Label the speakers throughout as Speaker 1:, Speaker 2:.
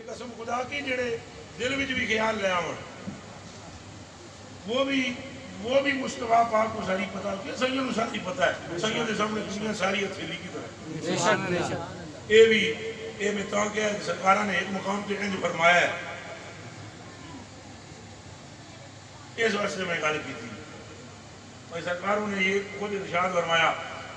Speaker 1: قسم خدا کی جڑے دل وچ بھی خیال لے آون وہ بھی مصطفیٰ پاک کو ساری پتا ہوتی ہے. سیوں کو ساری پتا ہے. سیوں کے سامنے دنیا ساری ہتھیلی کی طرح. یہ میں تو کہ سرکارہ نے ایک مقام پہ انج فرمایا ہے. اس واسطے میں گل کی تھی. بھائی سرکاروں نے یہ خود ارشاد فرمایا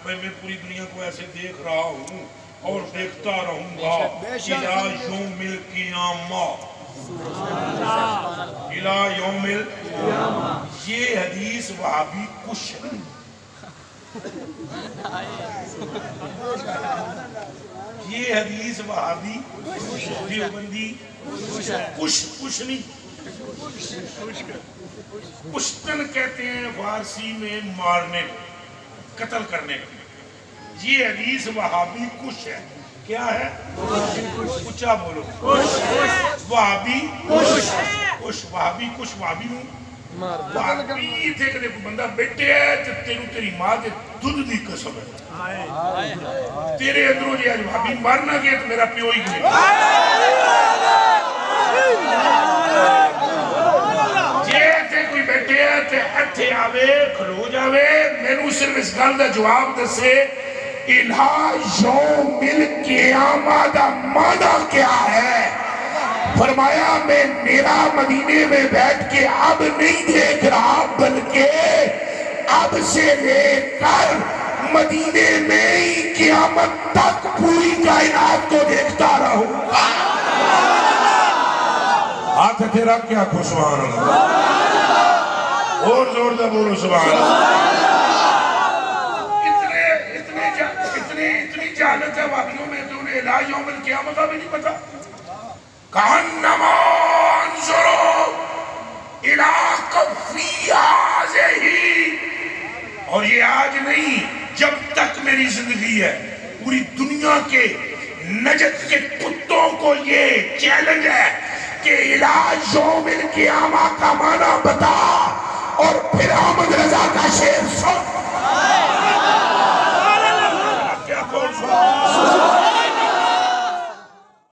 Speaker 1: بھائی میں پوری دنیا کو ایسے دیکھ رہا ہوں اور دیکھتا رہوں گا الہ یوم القیامہ. الہ یوم القیامہ. یہ حدیث وہابی کش ہے. یہ حدیث وہابی دیوبندی کش نہیں. کشتن کہتے ہیں فارسی میں مارنے قتل کرنے. یہ حدیث وہابی کش ہے. کیا ہے؟ اچھا بولو. وہابی کش. وہابی کش. وہابی نو وہابی تھے کہ بندہ بیٹھے ہے تیرو تیری ماں دے دودھ دی قسم ہے تیرے اندروں جی آج وہابی مارنا گیا تو میرا پیو ہی گئے. اتھے آوے کھلو جاوے میں صرف اس گل دا جواب دسے الہ یوم القیامہ دا معنی کیا ہے. فرمایا میں میرا مدینے میں بیٹھ کے اب نہیں دیکھ رہا بلکہ اب سے لے کر مدینے میں ہی قیامت تک پوری کائنات کو دیکھتا رہوں گا. ہاتھ تیرا کیا کھو سبحان اللہ. اور زور دا بولو سبحان اللہ. اتنی جہالت ہے واقعوں میں تو انہیں الہ یوم القیامت کا بھی نہیں پتا. کہنما انظروا الہ کفی ہذہ. اور یہ آج نہیں جب تک میری زندگی ہے پوری دنیا کے نجد کے کتوں کو یہ چیلنج ہے کہ الہ یوم القیامہ کا معنی بتا. اور پھر احمد رضا کا شعر سن.